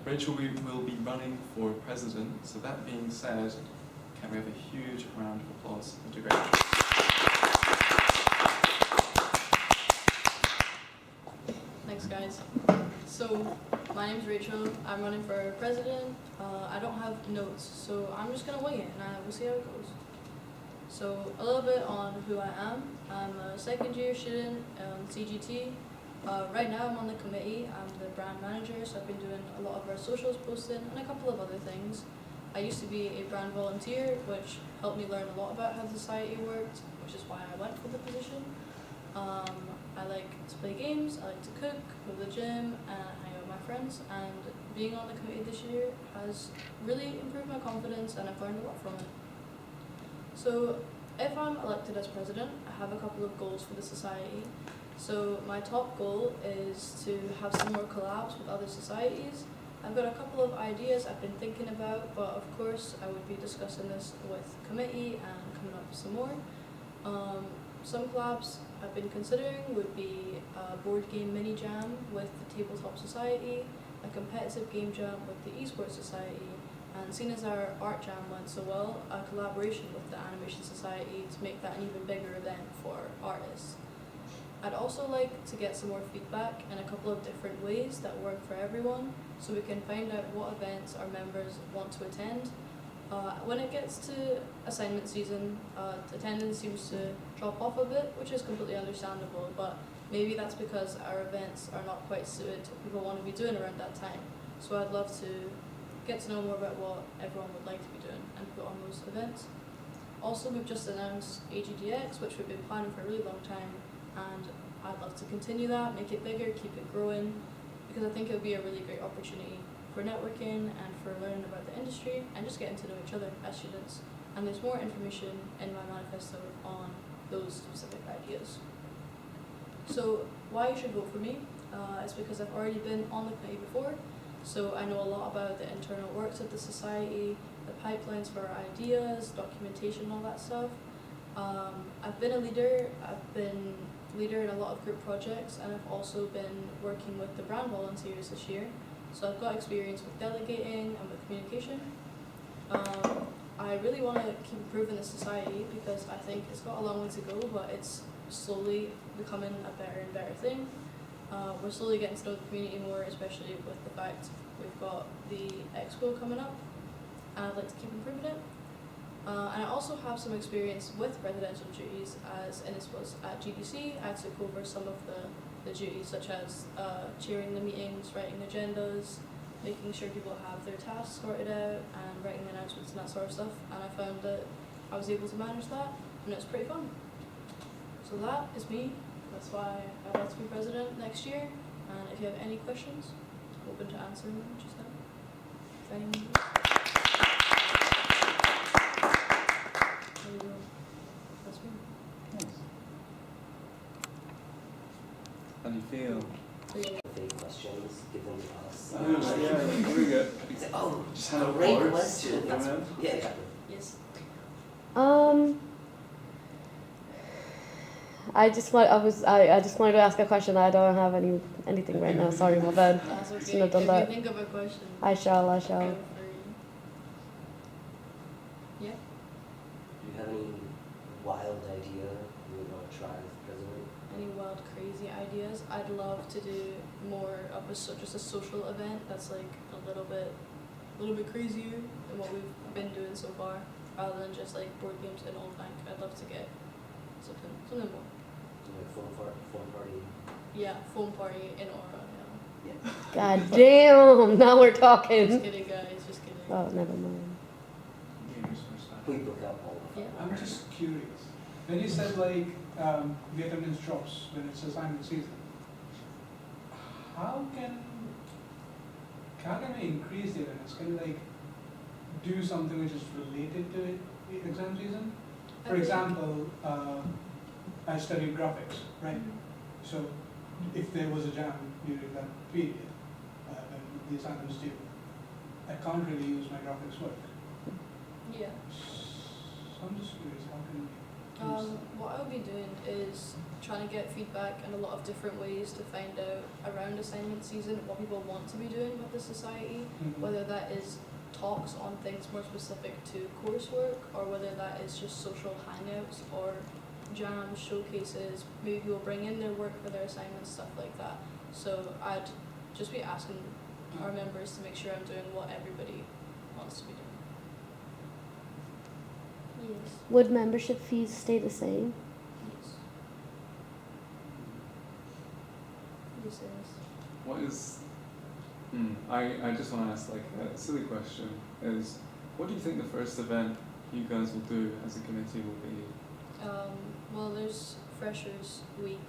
Rachel will be running for president. So that being said, can we have a huge round of applause to Rachel? Thanks, guys. So, my name's Rachel. I'm running for president. I don't have notes, so I'm just gonna wing it, and we'll see how it goes. So, a little bit on who I am. I'm a second-year student in CGT. Right now, I'm on the committee. I'm the brand manager, so I've been doing a lot of our socials posting and a couple of other things. I used to be a brand volunteer, which helped me learn a lot about how the society worked, which is why I went for the position. I like to play games, I like to cook, go to the gym, and hang out with my friends. And being on the committee this year has really improved my confidence, and I've learned a lot from it. So, if I'm elected as president, I have a couple of goals for the society. So, my top goal is to have some more collabs with other societies. I've got a couple of ideas I've been thinking about, but of course I would be discussing this with committee and coming up with some more. Some collabs I've been considering would be a board game mini jam with the Tabletop Society, a competitive game jam with the Esports Society, and seeing as our art jam went so well, a collaboration with the Animation Society to make that an even bigger event for artists. I'd also like to get some more feedback in a couple of different ways that work for everyone, so we can find out what events our members want to attend. When it gets to assignment season, attendance seems to drop off a bit, which is completely understandable, but maybe that's because our events are not quite suited to what people want to be doing around that time. So I'd love to get to know more about what everyone would like to be doing and put on those events. Also, we've just announced AGDX, which we've been planning for a really long time, and I'd love to continue that, make it bigger, keep it growing, because I think it would be a really great opportunity for networking and for learning about the industry and just getting to know each other as students. And there's more information in my manifesto on those specific ideas. So why you should vote for me is because I've already been on the committee before, so I know a lot about the internal works of the society, the pipelines for our ideas, documentation, all that stuff. I've been a leader, I've been leader in a lot of group projects, and I've also been working with the brand volunteers this year. So I've got experience with delegating and with communication. I really want to keep improving the society because I think it's got a long way to go, but it's slowly becoming a better and better thing. We're slowly getting to know the community more, especially with the fact we've got the expo coming up, and I'd like to keep improving it. And I also have some experience with presidential duties, as Innes was at GDC. I took over some of the duties, such as chairing the meetings, writing agendas, making sure people have their tasks sorted out, and writing announcements and that sort of stuff. And I found that I was able to manage that, and it's pretty fun. So that is me. That's why I'd like to be president next year. And if you have any questions, I'm open to answering them just now. If anyone does. There you go. That's me. Nice. How do you feel? Fake questions given to us. Yeah, very good. Say, oh, Just had a great board. question. Yeah, That's, man. yeah, exactly. Yes. I just wanted to ask a question. I don't have anything right now. Sorry, my bad. That's okay. Shouldn't have done If that. you think of a question, I shall. go for it. Yeah. Do you have any wild idea you would want to try as president? Any wild, crazy ideas? I'd love to do more of just a social event that's like a little bit crazier than what we've been doing so far, rather than just like board games in Old Bank. I'd love to get something more. Like phone party? Yeah, foam party in Aura. Yeah. Yeah. God damn! Now we're Just talking. kidding, guys. Just kidding. Oh, never mind. We book out all of them. Yeah. I'm just curious. When you said like the attendance drops when it's assignment season, how can we increase the attendance? Can we like do something which is related to the exam season? For example, I studied graphics, right? So if there was a jam during that period when the assignment is due, I can't really use my graphics work. Yeah. So I'm just curious, how can we What I would be doing is trying to get feedback in a lot of different ways to find out around assignment season what people want to be doing with the society, Mhm. whether that is talks on things more specific to coursework or whether that is just social hangouts or jams, showcases, maybe people bring in their work for their assignments, stuff like that. So I'd just be asking our members to make sure I'm doing what everybody wants to be doing. Yes. Would membership fees stay the same? Yes. Yes, it is. What is, I just want to ask like a silly question is, what do you think the first event you guys will do as a committee will be? Well, there's Freshers Week,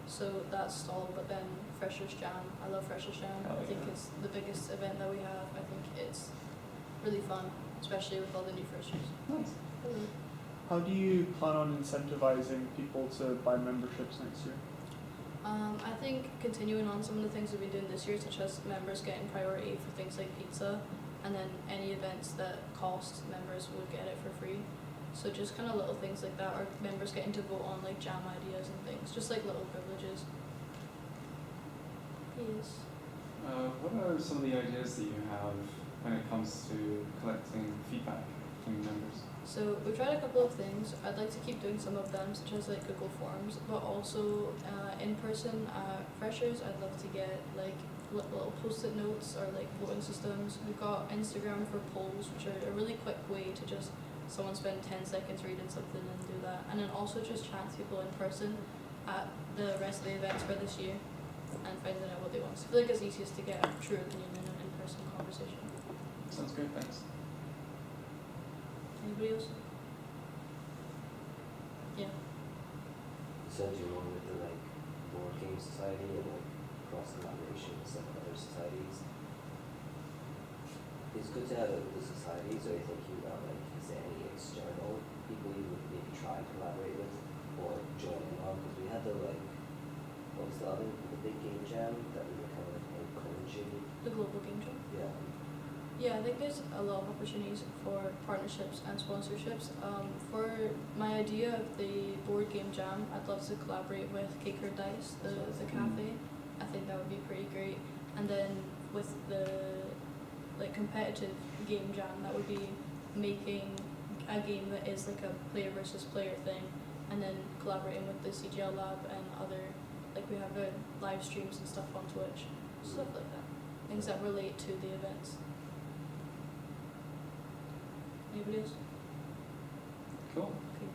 so that's stalled, but then Freshers Jam. I love Freshers Jam. Oh, I think yeah. it's the biggest event that we have. I think it's really fun, especially with all the new freshers. Nice. How do you plan on incentivizing people to buy memberships next year? I think continuing on some of the things we've been doing this year, such as members getting priority for things like pizza, and then any events that cost members would get it for free. So just kind of little things like that, or members getting to vote on like jam ideas and things, just like little privileges. Yes. What are some of the ideas that you have when it comes to collecting feedback from members? So we've tried a couple of things. I'd like to keep doing some of them, such as like Google Forms, but also in person freshers. I'd love to get like little post-it notes or like voting systems. We've got Instagram for polls, which are a really quick way to just someone spend 10 seconds reading something and do that, and then also just chat to people in person at the rest of the events for this year and finding out what they want. So I feel like it's easiest to get a true opinion in an in-person conversation. Sounds great, thanks. Anybody else? Yeah. So do you want with the like board game society and like cross collaboration with some other societies? It's good to have it with the societies. Are you thinking about like is there any external people you would maybe try to collaborate with or join in on? Because we had the like what was the big game jam that we were kind of encouraging. The Global Game Jam. Yeah. Yeah, I think there's a lot of opportunities for partnerships and sponsorships. For my idea of the board game jam, I'd love to collaborate with Cake or Dice, the cafe. I think that would be pretty great. And then with the like competitive game jam, that would be making a game that is like a player versus player thing, and then collaborating with the CGL Lab and other, like we have live streams and stuff on Twitch, stuff like that. Things that relate to the events. Anybody else? Cool. Okay.